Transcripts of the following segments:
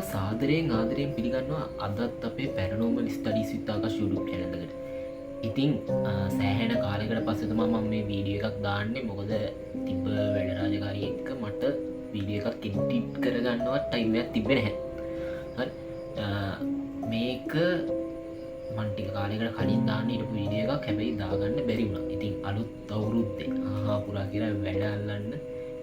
සාදරයෙන් ආදරයෙන් පිළිගන්නවා අදත් අපේ පැරනෝමල් ස්ටඩිස් විත් ආකාශ YouTube channel එකට. ඉතින් සෑහෙන කාලයකට පස්සේ තමයි මම මේ වීඩියෝ එකක් දාන්නේ. මොකද තිබ්බ වැඩ රාජකාරිය එක්ක මට වීඩියෝ එකක් එඩිට් කරගන්නවත් ටයිම් එකක් තිබ්බේ නැහැ. හරි. මේක මම ටික කාලයකට කලින් දාන්න ඉරපු වීඩියෝ එකක් හැබැයි දාගන්න බැරි වුණා. ඉතින් අලුත් අවුරුද්දේ පුරා කියලා වැඩ අල්ලන්න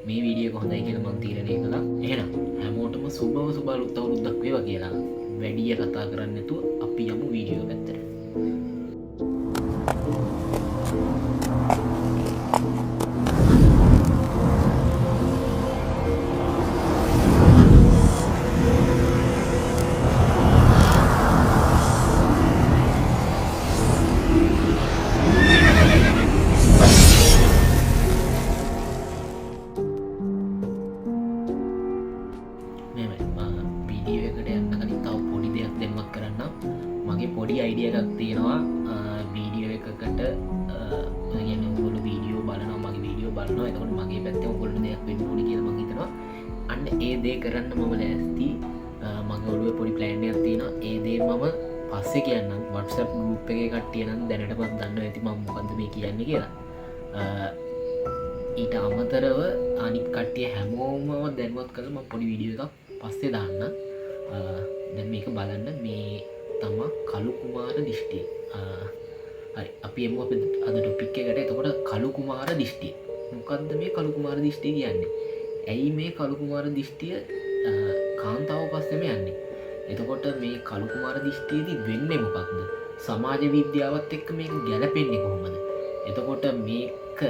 මේ වීඩියෝ එක හොඳයි කියලා මම තීරණය කළා. එහෙනම් හැමෝටම සුබ අලුත් අවුරුද්දක් වේවා කියලා වැඩිය කතා කරන්නේ නැතුව අපි යමු වීඩියෝ පැත්තට. පොඩි අයිඩිය එකක් තියෙනවා වීඩියෝ එකකට ගොලු වීඩියෝ බලනවා මගේ වීඩියෝ බලනවා එතකොට මගේ පැත්තේ ඔයගොල්ලෝ දෙයක් වෙන්න ඕනි කියලා මම හිතනවා. අන්න ඒ දේ කරන්න මම ලෑස්ති. මගේ ඔළුවේ පොඩි ප්ලෑන් එකක් තියෙනවා. ඒ දේ මම පස්සේ කියන්නම්. WhatsApp group එකේ කට්ටිය නම් දැනටමත් දන්නවා ඇති මම මොකද්ද මේ කියන්නේ කියලා. ඊට අමතරව අනිත් කට්ටිය හැමෝම දැනුවත් කරලා මම පොඩි වීඩියෝ එකක් පස්සේ දාන්න. දැන් මේක බලන්න මේ තමා කළු කුමාර දිෂ්ටිය. හරි අපි එමු අපි අද ටොපික් එකට. එතකොට කළු කුමාර දිෂ්ටිය මොකද්ද මේ කළු කුමාර දිෂ්ටිය කියන්නේ? ඇයි මේ කළු කුමාර දිෂ්ටිය කාන්තාව පස්සෙම යන්නේ? එතකොට මේ කළු කුමාර දිෂ්ටියේදී වෙන්නේ මොකක්ද? සමාජ විද්‍යාවත් එක්ක මේක ගැලපෙන්නේ කොහොමද? එතකොට මේක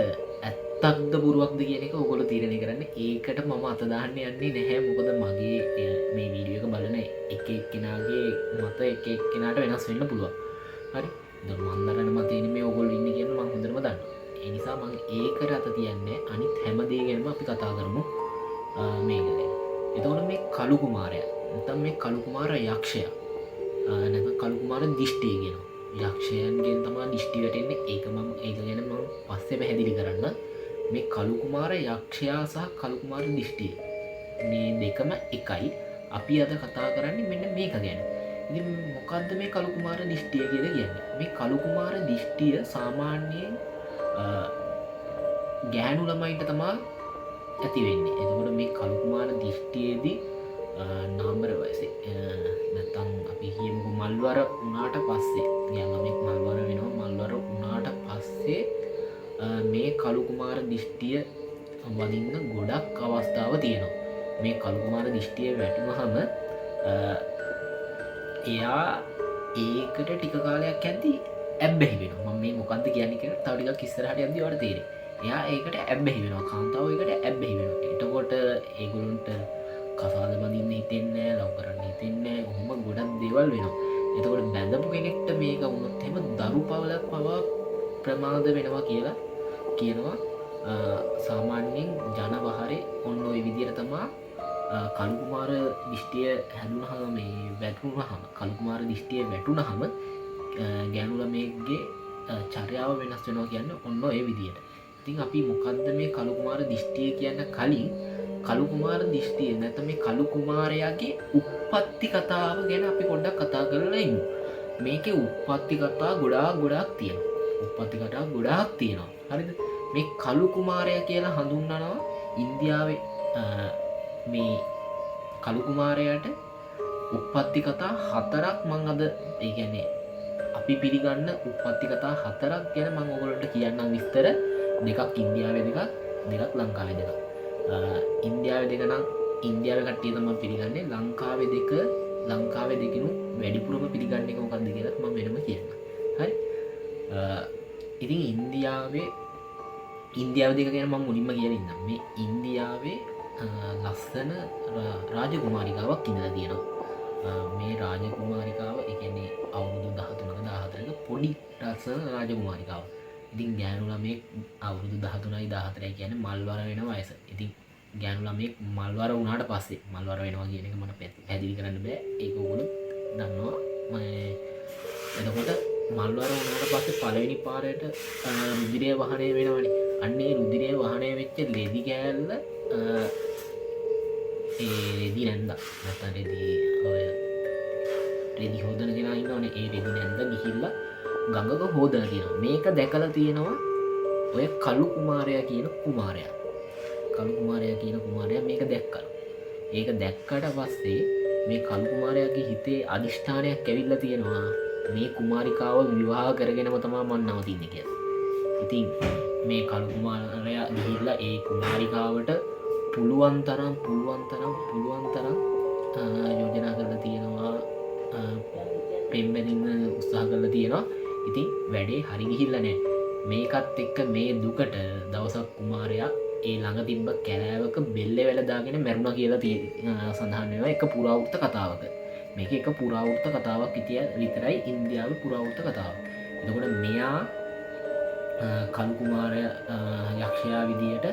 ඇත්තක්ද බොරුවක්ද කියන එක ඔයගොල්ලෝ තීරණය කරන්න. ඒකට මම අත දාන්න යන්නේ නැහැ. මොකද මගේ මේ වීඩියෝ එක බලන එක එක්කෙනාගේ මත එක එක්කෙනාට වෙනස් වෙන්න පුළුවන්. හරි. දැන් මම දරන මතේනේ මේ ඔයගොල්ලෝ ඉන්නේ කියන මම හොඳටම දන්නවා. ඒ නිසා මම ඒකට අත තියන්නේ. අනිත් හැම දේ ගැනම අපි කතා කරමු මේක ගැන. එතකොට මේ කළු කුමාරයා නැත්නම් මේ කළු කුමාර යක්ෂයා නැත්නම් කළු කුමාර දිෂ්ටිය කියනවා. යක්ෂයන්ගෙන් තමයි දිෂ්ටි වැටෙන්නේ. ඒක ගැන මම පස්සේ පැහැදිලි කරන්න. මේ කළු කුමාර යක්ෂයා සහ කළු කුමාර දිෂ්ටිය මේ දෙකම එකයි. අපි අද කතා කරන්නේ මෙන්න මේක ගැන. ඉතින් මොකද්ද මේ කළු කුමාර දිෂ්ටිය කියලා කියන්නේ? මේ කළු කුමාර දිෂ්ටිය සාමාන්‍යයෙන් ගැහැණු ළමයින්ට තමයි ඇති වෙන්නේ. එතකොට මේ කළු කුමාර දිෂ්ටියේදී නාම්බර වයසේ නැත්නම් අපි කියමුකෝ මල්වර වුණාට පස්සේ ළමෙක් මල්වර වෙනවා. මල්වර වුණාට පස්සේ මේ කළු කුමාර දිෂ්ටිය වදින්න ගොඩක් අවස්ථාව තියෙනවා. මේ කළු කුමාර දිෂ්ටිය වැටුනහම එයා ඒකට ටික කාලයක් යද්දී ඇබ්බැහි වෙනවා. මම මේ මොකද්ද කියන්නේ කියලා තව ටිකක් ඉස්සරහට යද්දී ඔයාලට තේරෙයි. එයා ඒකට ඇබ්බැහි වෙනවා. කාන්තාව ඒකට ඇබ්බැහි වෙනවා. එතකොට ඒගොල්ලන්ට කසාද බඳින්න හිතෙන්නේ නැහැ, ලව් කරන්න හිතෙන්නේ නැහැ. කොහොම ගොඩක් දේවල් වෙනවා. එතකොට බැඳපු කෙනෙක්ට මේක වුණොත් එහෙම දරු පවලක් පවා ප්‍රමාද වෙනවා කියලා කියනවා. සාමාන්‍යයෙන් ජනවහරේ ඔන්න ඔය විදිහට තමයි කළු කුමාර දිෂ්ටිය හැදුනහම මේ වැටුනහම කළු කුමාර දිෂ්ටිය වැටුනහම ගෑනු ළමයෙක්ගේ චර්යාව වෙනස් වෙනවා කියන්නේ ඔන්න ඔය විදිහට. ඉතින් අපි මොකද්ද මේ කළු කුමාර දිෂ්ටිය කියන්න කලින් කළු කුමාර දිෂ්ටිය නැත්නම් මේ කළු කුමාරයාගේ උප්පත්ති කතාව ගැන අපි පොඩ්ඩක් කතා කරලා ඉමු. මේකේ උප්පත්ති කතා ගොඩාක් තියෙනවා. හරිද? මේ කළු කුමාරයා කියලා හඳුන්වනවා ඉන්දියාවේ මේ කළු කුමාරයාට උප්පත්ති කතා 4ක් මම අද ඒ කියන්නේ අපි පිළිගන්න උප්පත්ති කතා 4ක් ගැන මම ඔයගොල්ලන්ට කියන්නම් විස්තර. දෙකක් ඉන්දියාවේ දෙකක් ලංකාවේ දෙකක්. ඉන්දියාවේ දෙක නම් ඉන්දියාවේ කට්ටිය තමයි පිළිගන්නේ. ලංකාවේ දෙකිනු වැඩිපුරම පිළිගන්නේ මොකක්ද කියලා මම වෙනම කියන්නම්. හරි. ඉතින් ඉන්දියාව දෙක ගැන මම මුලින්ම කියලා ඉන්නම්. මේ ඉන්දියාවේ ලස්සන රාජකුමාරිකාවක් ඉඳලා තියෙනවා. මේ රාජකුමාරිකාව ඒ කියන්නේ අවුරුදු 13ක 14ක පොඩි ලස්සන රාජකුමාරිකාවක්. ඉතින් ගෑනු ළමයෙක් අවුරුදු 13යි 14යි කියන්නේ මල්වර වෙන වයස. ඉතින් ගෑනු ළමයෙක් මල්වර වුණාට පස්සේ මල්වර වෙනවා කියන එක මට පැහැදිලි කරන්න බෑ. ඒක ඕගොල්ලෝ දන්නවා. එතකොට මල්වර වුණාට පස්සේ පළවෙනි පාරට රුධිරය වහනය වෙනවනේ. අන්න ඒ රුධිරය වහනය වෙච්ච ලෙඩි කෑල්ල ඒ රෙදි නැන්දා නැත්නම් රෙදි රෙදි හෝදන කෙනා ඉන්නවනේ ඒ රෙදි නැන්ද ගිහිල්ලා ගඟක හෝදන තියෙනවා මේක දැකලා තියෙනවා ඔය කළු කුමාරයා කියන කුමාරයා කළු කුමාරයා කියන කුමාරයා මේක දැක්කලා ඒක දැක්කට පස්සේ මේ කළු කුමාරයාගේ හිතේ අධිෂ්ඨානයක් ඇවිල්ලා තියෙනවා මේ කුමාරිකාව විවාහ කරගෙනම තමයි මම නවතින්නේ කියලා. ඉතින් මේ කළු කුමාරයා ගිහිල්ලා ඒ කුමාරිකාවට පුළුවන් තරම් යෝජනා කරලා තියෙනවා පෙම්බැනින්න උත්සාහ කරලා තියෙනවා. ඉතින් වැඩේ හරි ගිහිල්ලා නැහැ. මේකත් එක්ක මේ දුකට දවසක් කුමාරයා ඒ ළඟ තිබ්බ කැලෑවක බෙල්ලේ වැල දාගෙන මැරුණා කියලා සඳහන් වෙනවා එක පුරාවෘත්ත කතාවක. මේක එක පුරාවෘත්ත කතාවක් විතරයි ඉන්දියාවේ පුරාවෘත්ත කතාව. එතකොට මෙයා කළු කුමාරයා යක්ෂයා විදියට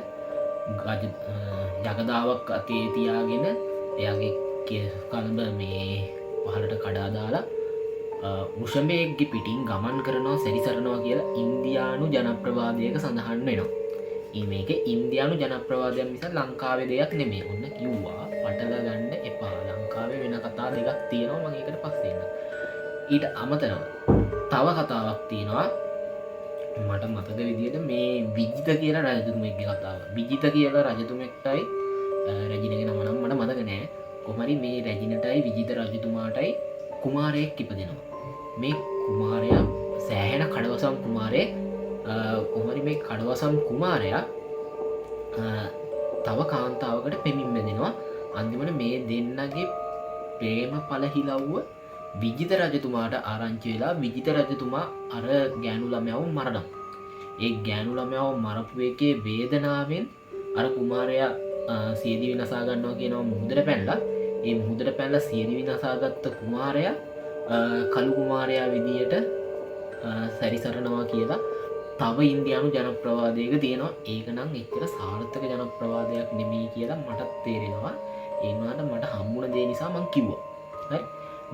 ජගදාවක් අතේ තියාගෙන එයාගේ කලඹ මේ පහලට කඩා දාලා වෘෂභයෙක්ගේ පිටින් ගමන් කරනවා සැරිසරනවා කියලා ඉන්දියානු ජනප්‍රවාදයක සඳහන් වෙනවා. මේක ඉන්දියානු ජනප්‍රවාදයක් මිස ලංකාවේ දෙයක් නෙමෙයි. ඔන්න කිව්වා පටල ගන්න එපා. ලංකාවේ වෙන කතා දෙකක් තියෙනවා මම ඒකට පස්සේ එන්න. ඊට අමතරව තව කතාවක් තියෙනවා මට මතක විදිහට මේ විජිත කියලා රජතුමෙක්ගේ කතාව. විජිත කියලා රජතුමෙක්ටයි රැජිනගේ නම නම් මට මතක නෑ. කොහොමරි මේ රැජිනටයි විජිත රජතුමාටයි කුමාරයෙක් ඉපදෙනවා. මේ කුමාරයා සෑහෙන කඩවසම් කුමාරයෙක්. කොහොමරි මේ කඩවසම් කුමාරයා තව කාන්තාවකට පෙමින් බැඳෙනවා. අන්තිමට මේ දෙන්නගේ ප්‍රේම පළහිලව්ව විජිත රජතුමාට ආරංචි වෙලා විජිත රජතුමා අර ගෑනු ළමයාව මරනවා. ඒ ගෑනු ළමයාව මරපු එකේ වේදනාවෙන් අර කුමාරයා සියදිවි නසා ගන්නවා කියනවා මුහුදට පැනලා. ඒ මුහුදට පැනලා සියදිවි නසාගත්ත කුමාරයා කළු කුමාරයා විදියට සැරිසරනවා කියලා තව ඉන්දියානු ජනප්‍රවාදයක තියෙනවා. ඒක නම් එච්චර සාර්ථක ජනප්‍රවාදයක් නෙමෙයි කියලා මටත් තේරෙනවා. ඒ වුණාට මට හම්බුණ දේ නිසා මං කිව්වා. හරි.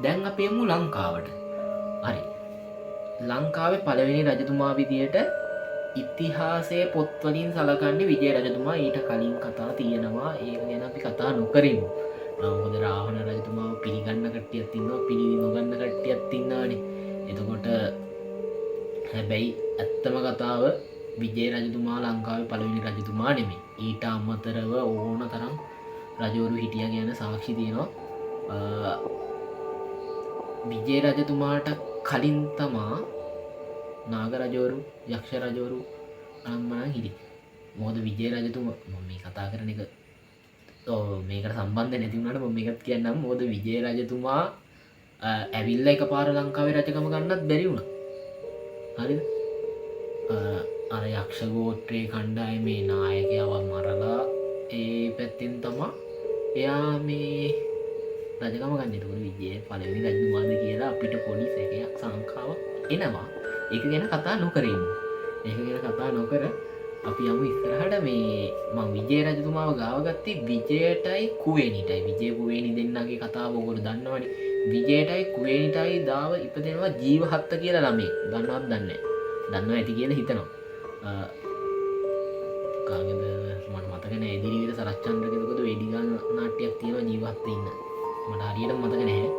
දැන් අපි යමු ලංකාවට. හරි. ලංකාවේ පළවෙනි රජතුමා විදියට ඉතිහාසයේ පොත්වලින් සලකන්නේ විජය රජතුමා. ඊට කලින් කතා තියෙනවා. ඒක ගැන අපි කතා නොකරමු. මොකද රාවණ රජතුමාව පිළිගන්න කට්ටියක් ඉන්නවා, පිළි නොගන්න කට්ටියක් ඉන්නවානේ. එතකොට හැබැයි ඇත්තම කතාව විජය රජතුමා ලංකාවේ පළවෙනි රජතුමා නෙමෙයි. ඊට අමතරව ඕන තරම් රජවරු හිටියා කියන සාක්ෂි තියෙනවා. විජය රජතුමාට කලින් තමා නාග රජවරු යක්ෂ රජවරු අනම්මනම් හිටියේ. මොකද විජය රජතුමා මම මේ කතා කරන එක මේකට සම්බන්ධ නැති වුණාට මම මේකත් කියන්නම්. මොකද විජය රජතුමා ඇවිල්ලා එකපාර ලංකාවේ රජකම ගන්නත් බැරි වුණා. හරිද? අර යක්ෂ ගෝත්‍රයේ කණ්ඩායමේ නායකයව මරලා ඒ පැත්තෙන් තමා එයා මේ රජකම ගන්න. එතකොට විජය පළවෙනි රජතුමාද කියලා අපිට පොඩි සැකයක් සංකාවක් එනවා. ඒක ගැන කතා නොකරමු. ඒක ගැන කතා නොකර අපි යමු ඉස්සරහට. මේ මම විජය රජතුමාව ගාව ගත්තේ විජයටයි කුවේණිටයි. විජය කුවේණි දෙන්නගේ කතාව ඔයගොල්ලෝ දන්නවනේ. විජයටයි කුවේණිටයි දාව ඉපදෙනවා ජීවහත්ත කියලා ළමෙක්. දන්නවද දන්නේ නැහැ. දන්නවා ඇති කියලා හිතනවා. කාගෙද මට මතක නැහැ. එදිරිවීර සරච්චන්ද්‍රගේද වෙඩිගා නාට්‍යයක් තියෙනවා ජීවහත්ත ඉන්න. මට හරියට මතක නැහැ.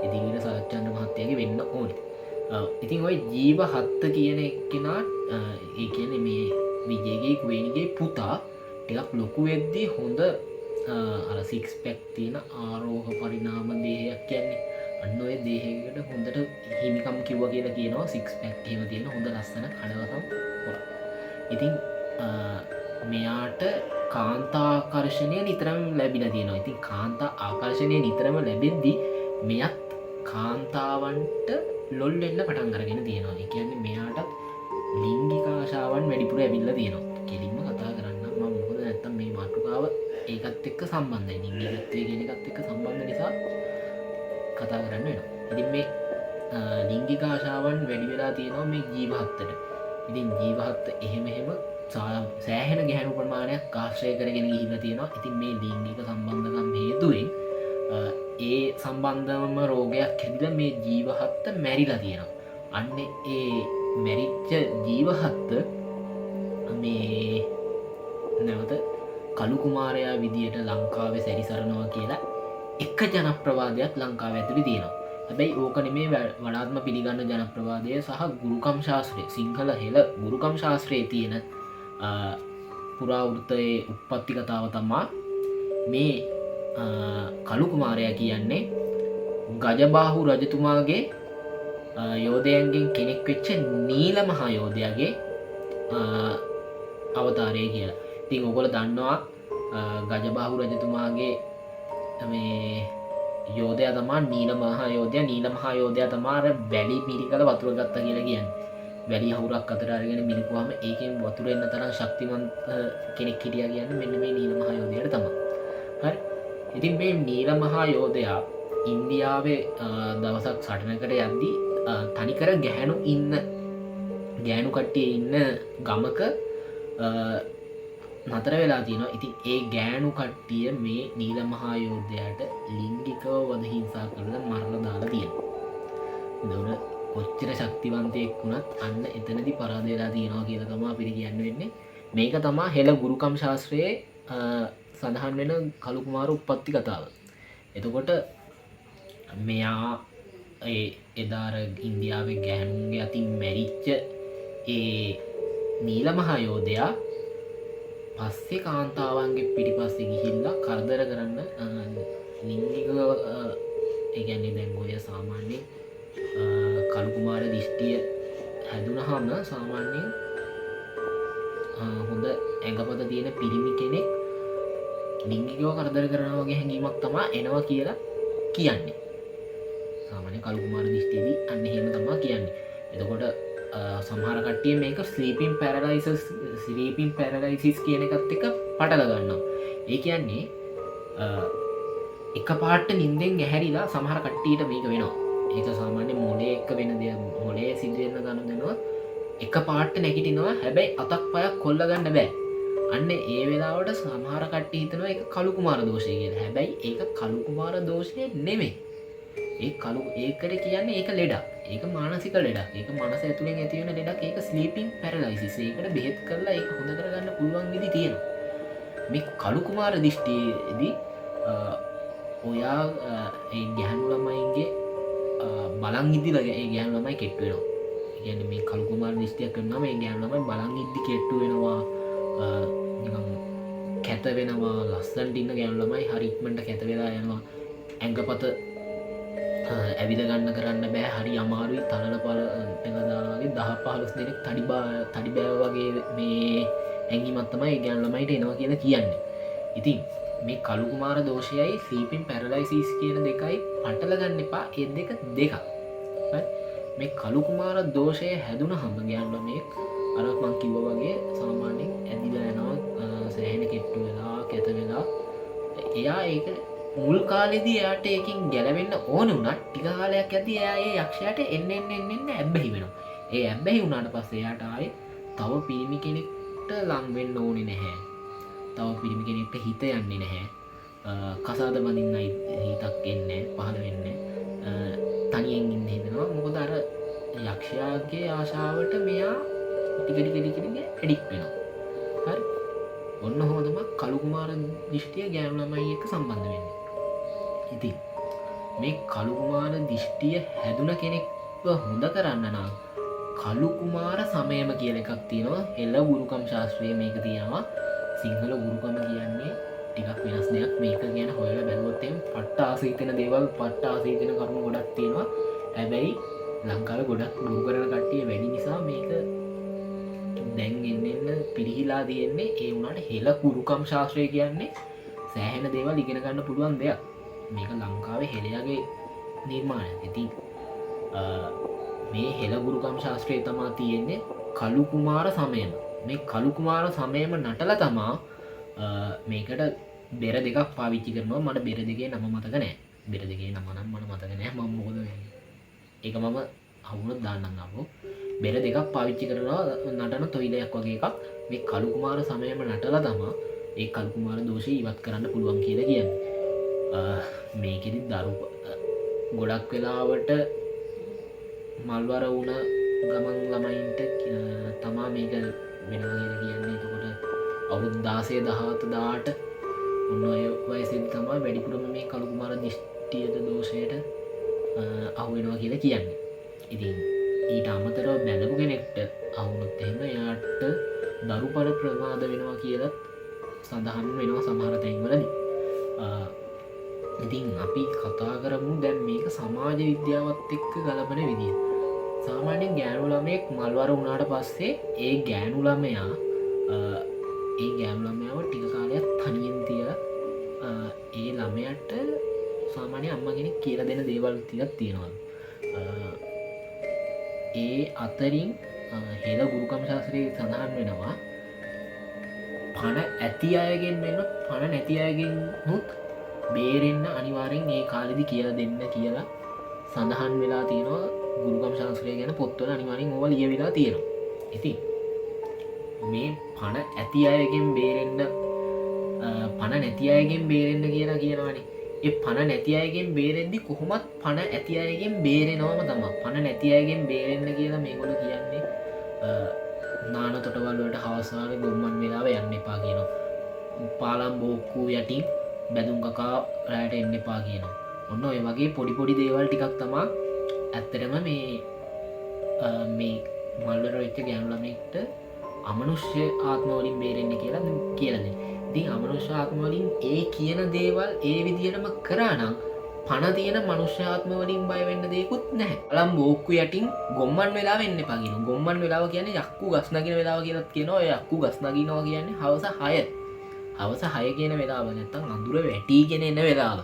එදිරිවීර සරච්චන්ද්‍ර මහත්තයාගේ වෙන්න ඕනේ. ඉතින් ওই ජීවහත්ත කියන එක්කෙනා ඒ කියන්නේ මේ විජයගේ කුවේණිගේ පුතා ටිකක් ලොකු වෙද්දී හොඳ අර සික්ස් පැක් තියෙන ආරෝහ පරිණාම දේහයක් කියන්නේ. අන්න ඔය දේහයකට හොඳට හිමිකම් කිව්වා කියලා කියනවා. සික්ස් පැක් එහෙම තියෙන හොඳ ලස්සන කඩවසම් හොරා. ඉතින් මෙයාට කාන්තා ආකර්ෂණය නිතරම ලැබිලා තියෙනවා. ඉතින් කාන්තා ආකර්ෂණය නිතරම ලැබෙද්දී මෙයත් කාන්තාවන්ට ලොල් වෙන්න පටන් අරගෙන තියෙනවා. ඒ කියන්නේ මෙයාටත් ලිංගික ආශාවන් වැඩිපුර ඇවිල්ලා තියෙනවා. කෙලින්ම කතා කරන්න මම මොකද නැත්තම් මේ මාතෘකාව ඒකත් එක්ක සම්බන්ධයි. ලිංගිකත්වය කියන එකත් එක්ක සම්බන්ධ නිසා කතා කරන්න වෙනවා. ඉතින් මේ ලිංගික ආශාවන් වැඩි වෙලා තියෙනවා මේ ජීවහත්තට. ඉතින් ජීවහත්ත එහෙම සෑහෙන ගැහැණු ප්‍රමාණයක් ආශ්‍රය කරගෙන ගිහිල්ලා තියෙනවා. ඉතින් මේ ලිංගික සම්බන්ධකම් හේතුවෙන් ඒ සම්බන්ධවම රෝගයක් හැදිලා මේ ජීවහත්ත මැරිලා තියෙනවා. අන්න ඒ මැරිච්ච ජීවහත්ත මේ නැවත කළු කුමාරයා විදියට ලංකාවේ සැරිසරනවා කියලා එක ජනප්‍රවාදයක් ලංකාවේ ඇතුළේ තියෙනවා. හැබැයි ඕක නෙමේ වඩාත්ම පිළිගන්න ජනප්‍රවාදය සහ ගුරුකම් ශාස්ත්‍රය සිංහල හෙළ ගුරුකම් ශාස්ත්‍රයේ තියෙන පුරාවෘත්තයේ උප්පත්ති කතාව තමා මේ කළු කුමාරයා කියන්නේ ගජබාහු රජතුමාගේ යෝධයන්ගෙන් කෙනෙක් වෙච්ච නීල මහා යෝධයාගේ අවතාරය කියලා. ඉතින් ඔගොල්ලෝ දන්නවා ගජබාහු රජතුමාගේ මේ යෝධයා තමා නීල මහා යෝධයා. නීල මහා යෝධයා තමා අර වැලි මිරිකල වතුර ගත්තා කියලා කියන්නේ. වැලි හවුරක් අතර අරගෙන මිරිකුවාම ඒකෙන් වතුර එන්න තරම් ශක්තිමත් කෙනෙක් හිටියා කියන්නේ මෙන්න මේ නීල මහා යෝධයාට තමයි. හරි. ඉතින් මේ නීල මහා යෝධයා ඉන්දියාවේ දවසක් සටනකට යද්දී තනිකර ගැහැණු කට්ටිය ඉන්න ගමක නතර වෙලා තියෙනවා. ඉතින් ඒ ගෑනු කට්ටිය මේ නීල මහා යෝධයාට ලිංගිකව වද හිංසා කරලා මරලා දාලා තියෙනවා. එතකොට කොච්චර ශක්තිවන්තයෙක් වුණත් අන්න එතනදී පරාද වෙලා තියෙනවා කියලා තමයි අපිට කියන්න වෙන්නේ. මේක තමයි හෙළ ගුරුකම් ශාස්ත්‍රයේ සඳහන් වෙන කළු කුමාර උප්පත්ති කතාව. එතකොට මෙයා එදාර ඉන්දියාවේ ගැහැණුන්ගේ අතින් මැරිච්ච ඒ නීල මහා යෝධයා පස්සේ කාන්තාවන්ගේ පිටිපස්සේ ගිහිල්ලා කරදර කරන්න ලිංගිකව ඒ කියන්නේ දැන් ඔය සාමාන්‍යයෙන් කළු කුමාර දිෂ්ටිය හැදුනහම සාමාන්‍යයෙන් හොඳ ඇඟපත තියෙන පිරිමි කෙනෙක් ලිංගිකව කරදර කරනවා වගේ හැඟීමක් තමයි එනවා කියලා කියන්නේ. සාමාන්‍ය කළු කුමාර දිෂ්ටියේදී අන්න එහෙම තමයි කියන්නේ. එතකොට සමහර කට්ටිය මේක ස්ලීපින් පැරලයිසිස් කියන එකත් එක්ක පටල ගන්නවා. ඒ කියන්නේ එක පාට නිින්දෙන් ඇහැරිලා සමහර කට්ටියට මේක වෙනවා. ඒක සාමාන්‍ය මොලේ එක්ක වෙන දෙයක්. මොලේ සිද්ධ වෙන ගනුදෙනුව එක පාට නැගිටිනවා. හැබැයි අතක් පයක් කොල්ල ගන්න බෑ. අන්න ඒ වෙලාවට සමහර කට්ටිය හිතනවා ඒක කළු කුමාර දෝෂය කියලා. හැබැයි ඒක කළු කුමාර දෝෂය නෙමෙයි. ඒකට කියන්නේ ඒක ලෙඩක්. ඒක මානසික ලෙඩක්. ඒක මනස ඇතුලෙන් ඇති වෙන ලෙඩක්. ඒක ස්ලීපින් පැරලයිසිස්. ඒකට බෙහෙත් කරලා ඒක හොඳ කරගන්න පුළුවන් විදි තියෙනවා. මේ කළු කුමාර දිෂ්ටියේදී ඔයා ඒ ගැහැණු ළමයින්ගේ බලන් ඉදිලා ඒ ගැහැණු ළමයි කෙට්ටු වෙනවා. ඒ කියන්නේ මේ කළු කුමාර දිෂ්ටියක් කරනවා මේ ගැහැණු ළමයි බලන් ඉද්දි කෙට්ටු වෙනවා. නිකන් කැත වෙනවා. ලස්සනට ඉන්න ගැහැණු ළමයි හරි ඉක්මනට කැත වෙලා යනවා. ඇඟපත ඇවිද ගන්න කරන්න බෑ. හරි අමාරුයි. තනන පල දාගේ 10-15 දෙනෙක් තඩි බෑව වගේ මේ ඇඟීමක් තමයි ඒ ගැහැණු ළමයිට එනවා කියලා කියන්නේ. ඉතින් මේ කළු කුමාර දෝෂයයි ස්ලීපින් පැරලයිසිස් කියන දෙකයි පටල ගන්න එපා. ඒ දෙකක්. මේ කළු කුමාර දෝෂය හැදුනහම ගැහැණු ළමයෙක් අර මං කිව්වා වගේ සාමාන්‍යයෙන් ඇදිලා යනවා. සෑහෙන කෙට්ටු වෙලා කැත වෙලා එයා ඒක මුල් කාලෙදී එයාට ඒකින් ගැලවෙන්න ඕන වුණත් ටික කාලයක් යද්දී එයා ඒ යක්ෂයාට එන්න ඇබ්බැහි වෙනවා. ඒ ඇබ්බැහි වුණාට පස්සේ එයාට ආයේ තව පිරිමි කෙනෙක්ට ලං වෙන්න ඕනේ නැහැ. තව පිරිමි කෙනෙක්ට හිත යන්නේ නැහැ. කසාද බඳින්න හිතක් එන්නේ පහළ වෙන්නේ. තනියෙන් ඉන්න හිතනවා. මොකද අර යක්ෂයාගේ ආශාවට මෙයා ටික ඇඩික් වෙනවා. හරි. ඔන්න හොදම කළු කුමාර දිෂ්ටිය ගැහැණු ළමයි එක්ක සම්බන්ධ වෙන්නේ. ඉතින් මේ කළු කුමාර දිෂ්ටිය හැදුන කෙනෙක්ව හොඳ කරන්න නම් කළු කුමාර සමයම කියලා එකක් තියෙනවා. හෙළ ගුරුකම් ශාස්ත්‍රයේ මේක තියෙනවා. සිංහල ගුරුකම කියන්නේ ටිකක් වෙනස් දෙයක්. මේක ගැන හොයලා බැලුවොත් එහෙනම් පට්ට ආසීතන දේවල් පට්ට ආසීතන කරුණු ගොඩක් තියෙනවා. හැබැයි ලංකාවේ ගොඩක් ගුරු කරන කට්ටිය වැඩි නිසා මේක දැන් එන්න පිරිහිලා තියෙන්නේ. ඒ වුණාට හෙළ ගුරුකම් ශාස්ත්‍රය කියන්නේ සෑහෙන දේවල් ඉගෙන ගන්න පුළුවන් දෙයක්. මේක ලංකාවේ හෙළයාගේ නිර්මාණයක්. ඉතින් මේ හෙළ ගුරුකම් ශාස්ත්‍රයේ තමා තියෙන්නේ කළු කුමාර සමයම. මේ කළු කුමාර සමයම නටලා තමා මේකට බෙර දෙකක් පාවිච්චි කරනවා. මට බෙර දෙකේ නම මතක නැහැ. බෙර දෙකේ නම නම් මට මතක නැහැ. මම මොකද ඒක මම අහුනොත් දාන්නම් ආපහු. බෙර දෙකක් පාවිච්චි කරනවා නටන තොইলයක් වගේ එකක්. මේ කළු කුමාර සමයම නටලා තමා ඒ කළු කුමාර දෝෂය ඉවත් කරන්න පුළුවන් කියලා කියන්නේ. මේකෙදි දරු ගොඩක් වෙලාවට මල්වර වුණ ගමන් ළමයින්ට තමා මේක වෙනවා කියලා කියන්නේ. එතකොට අවුරුදු 16 17 18 ඔන්න ඔය වයසේදී තමයි වැඩිපුරම මේ කළු කුමාර දිෂ්ටියට දෝෂයට අහුවෙනවා කියලා කියන්නේ. ඉතින් ඊට අමතරව බැඳපු කෙනෙක්ට අහුනොත් එහෙම එයාට දරුපල ප්‍රමාද වෙනවා කියලත් සඳහන් වෙනවා සමහර තැන්වලදී. ඉතින් අපි කතා කරමු දැන් මේක සමාජ විද්‍යාවත් එක්ක ගලපන විදිහ. සාමාන්‍යයෙන් ගෑනු ළමයෙක් මල්වර වුණාට පස්සේ ඒ ගෑනු ළමයාව ටික කාලයක් තනියෙන් තියලා ඒ ළමයට සාමාන්‍ය අම්මා කෙනෙක් කියලා දෙන දේවල් ටිකක් තියෙනවා. ඒ අතරින් හෙළ ගුරුකම් ශාස්ත්‍රයේ සඳහන් වෙනවා පණ ඇති අයගෙන් වෙනත් පණ නැති අයගෙන් නුත් බේරෙන්න අනිවාර්යෙන් ඒ කාලෙදි කියලා දෙන්න කියලා සඳහන් වෙලා තියෙනවා. ගුරුකම් ශාස්ත්‍රය ගැන පොත්වල අනිවාර්යෙන් ඕවා ලියවිලා තියෙනවා. ඉතින් මේ පණ ඇති අයගෙන් බේරෙන්න පණ නැති අයගෙන් බේරෙන්න කියලා කියනවනේ. ඒ පණ නැති අයගෙන් බේරෙද්දි කොහොමත් පණ ඇති අයගෙන් බේරෙනවම තමයි. පණ නැති අයගෙන් බේරෙන්න කියලා මේගොල්ලෝ කියන්නේ නාන තොටවල් වලට හවසාවේ ගොම්මන් වෙලාව යන්න එපා කියනවා. පාලම් බෝක්කු යටින් බැදුම් කකා රැයට එන්න එපා කියනවා. ඔන්න ඔය වගේ පොඩි පොඩි දේවල් ටිකක් තමයි ඇත්තටම මේ මල්වර වෙච්ච ගෑනු ළමෙක්ට අමනුෂ්‍ය ආත්ම වලින් බේරෙන්න කියලා දෙන්නේ. ඉතින් අමනුෂ්‍ය ආත්ම වලින් ඒ කියන දේවල් ඒ විදිහටම කරා නම් පණ තියෙන මනුෂ්‍ය ආත්ම වලින් බය වෙන්න දෙයක්වත් නැහැ. අලම් බෝක්කු යටින් ගොම්මන් වෙලාව එන්න එපා කියනවා. ගොම්මන් වෙලාව කියන්නේ යක්කු ගස් නගින වෙලාව කියලාත් කියනවා. ඔය යක්කු ගස් නගිනවා කියන්නේ හවස 6. හවස 6 කියන වෙලාව නැත්තම් අඳුර වැටිගෙන එන වෙලාව.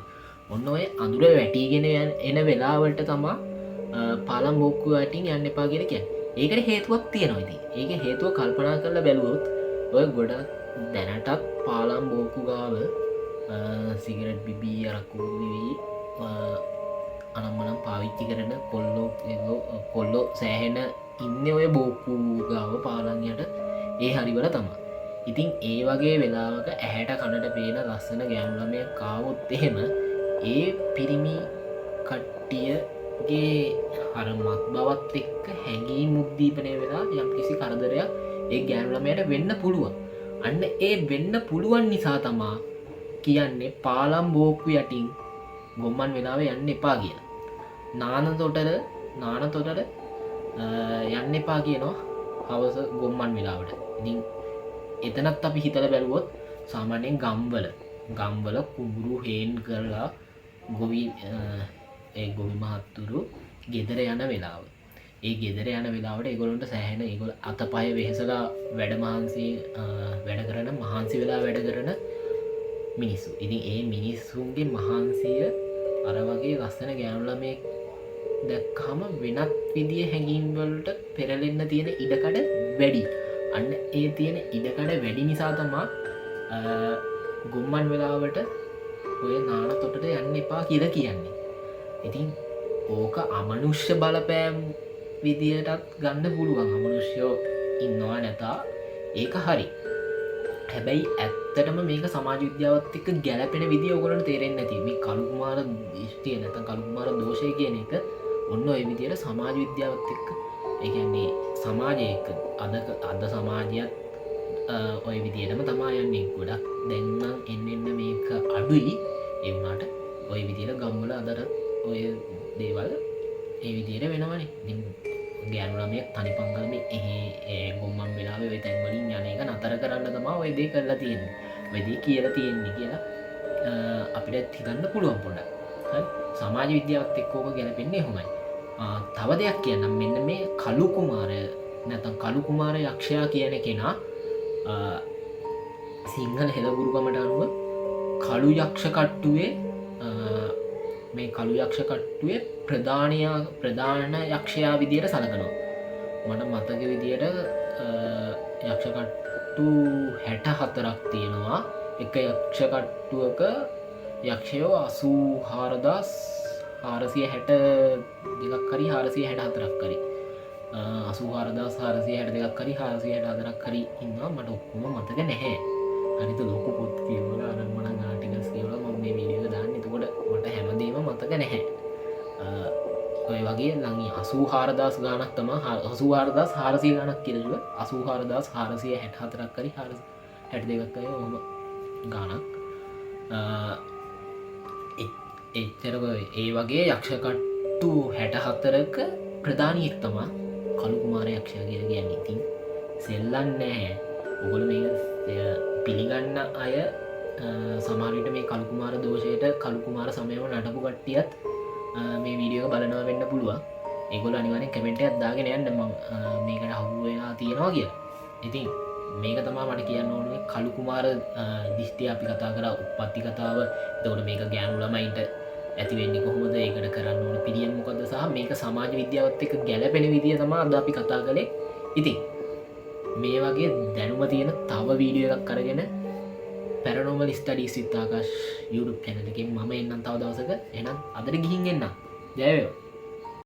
ඔන්න ඔය අඳුර වැටිගෙන එන වෙලාවලට තමයි පාලම් බෝක්කු යටින් යන්න එපා කියලා කියන්නේ. ඒකට හේතුවක් තියෙනවා. ඉතින් ඒකේ හේතුව කල්පනා කරලා බැලුවොත් ඔය ගොඩ දැනටත් පාලම් බෝක්කු ගාව සිගරට් බිබී අරක්කු බිබී අනම්මනම් පාවිච්චි කරන කොල්ලෝ සෑහෙන ඉන්න ඔය බෝක්කු ගාව පාලන්යට ඒ හරිවල තමයි. ඉතින් ඒ වගේ වෙලාවක ඇහැට කනට පේන ලස්සන ගෑනු ළමයෙක් කාවොත් එහෙම ඒ පිරිමි කට්ටියගේ අර මත් බවත් එක්ක හැඟීම් උද්දීපනය වෙලා යම්කිසි කරදරයක් ඒ ගෑනු ළමයට වෙන්න පුළුවන්. අන්න ඒ වෙන්න පුළුවන් නිසා තමා කියන්නේ පාලම් බෝක්කු යටින් ගොම්මන් වෙලාව යන්න එපා කියලා. නාන තොටට යන්න එපා කියනවා හවස ගොම්මන් වෙලාවට. ඉතින් එතනත් අපි හිතලා බැලුවොත් සාමාන්‍යයෙන් ගම්වල කුඹුරු හේන් කරලා ගොවි මහත්තුරු ගෙදර යන වෙලාව. ඒ ගෙදර යන වෙලාවට ඒගොල්ලන්ට සෑහෙන ඒගොල්ලෝ අතපය වෙහෙසලා වැඩ කරන මහන්සි වෙලා වැඩ කරන මිනිස්සු. ඉතින් ඒ මිනිස්සුන්ගේ මහන්සිය අර වගේ ලස්සන ගෑනු ළමයෙක් දැක්කම වෙනත් විදිය හැඟීම් වලට පෙරලෙන්න තියෙන ඉඩකඩ වැඩි. අන්න ඒ තියෙන ඉඩකඩ වැඩි නිසා තමා ගොම්මන් වෙලාවට ඔය නාන තොටට යන්න එපා කියලා කියන්නේ. ඉතින් ඕක අමනුෂ්‍ය බලපෑම් විදියටත් ගන්න පුළුවන්. අමනුෂ්‍යෝ ඉන්නවා නැතා ඒක හරි. හැබැයි ඇත්තටම මේක සමාජ විද්‍යාවත් එක්ක ගැලපෙන විදිය ඔයගොල්ලන්ට තේරෙන්නේ නැති. මේ කළු කුමාර දෘෂ්ටිය නැත්නම් කළු කුමාර දෝෂය කියන එක ඔන්න ඔය විදියට සමාජ විද්‍යාවත් එක්ක ඒ කියන්නේ සමාජයක අද සමාජයත් ඔය විදියටම තමයි යන්නේ. ගොඩක් දැන් නම් එන්න මේක අඩුයි. ඒ වුණාට ඔය විදියට ගම්වල අදට ඔය දේවල් ඒ විදියට වෙනවනේ. ඉතින් ගෑනු ළමයෙක් තනි පංගලමේ ඒ ගොම්මන් වෙලාවේ ඔය තැන් වලින් යන එක නතර කරන්න තමයි ඔය දේ කරලා තියෙන්නේ. ඔය දේ කියලා තියෙන්නේ කියලා අපිට හිතන්න පුළුවන් පොඩ්ඩක්. හරි. සමාජ විද්‍යාවත් එක්ක ඕක ගැලපෙන්නේ එහෙමයි. තව දෙයක් කියන්නම්. මෙන්න මේ කළු කුමාරය නැත්නම් කළු කුමාර යක්ෂයා කියන කෙනා සිංහල හෙළගුරුකමට අනුව කළු යක්ෂ කට්ටුවේ මේ කළු යක්ෂ කට්ටුවේ ප්‍රධාන යක්ෂයා විදියට සලකනවා. මට මතක විදියට යක්ෂ කට්ටු 64ක් තියෙනවා. එක යක්ෂ කට්ටුවක යක්ෂයෝ 84462ක් හරි 464ක් හරි 84462ක් හරි 464ක් හරි ඉන්නවා. මට ඔක්කොම මතක නැහැ. අනිත ලොකු පොත් කියවලා අනම්මනම් ආටිකල්ස් කියවලා මම මේ වීඩියෝ එක දාන්නේ. එතකොට මට හැමදේම මතක නැහැ. ඔය වගේ ලංගි 84000 ගානක් තමයි 84400 ගානක් කියලා 84464ක් හරි 462ක් හරි ඔහොම ගානක් එච්චර ඒ වගේ යක්ෂ සත්තු 64ක ප්‍රධානියෙක් තමා කළු කුමාර යක්ෂයා කියලා කියන්නේ. ඉතින් සෙල්ලම් නැහැ. ඔයගොල්ලෝ මේක පිළිගන්න අය සමහර විට මේ කළු කුමාර දෝෂයට කළු කුමාර සමයව නටපු කට්ටියත් මේ වීඩියෝ එක බලනවා වෙන්න පුළුවන්. ඒගොල්ලෝ අනිවාර්යෙන් කමෙන්ට් එකක් දාගෙන යන්න මම මේකට හවු වෙලා තියෙනවා කියලා. ඉතින් මේක තමයි මට කියන්න ඕනේ කළු කුමාර දිස්ත්‍ය අපි කතා කරා උප්පත්ති කතාව. එතකොට මේක ගෑනු ළමයින්ට ඇති වෙන්නේ කොහොමද? ඒකට කරන්න ඕන පිළියම් මොකද්ද? සහ මේක සමාජ විද්‍යාවත් එක්ක ගැලපෙන විදිය තමයි අද අපි කතා කළේ. ඉතින් මේ වගේ දැනුම තියෙන තව වීඩියෝ එකක් අරගෙන පැරනෝමල් ස්ටඩීස් විත් ආකාශ් YouTube channel එකෙන් මම එන්නම් තව දවසක. එහෙනම් අදට ගිහින් එන්නම්. ජය වේවා.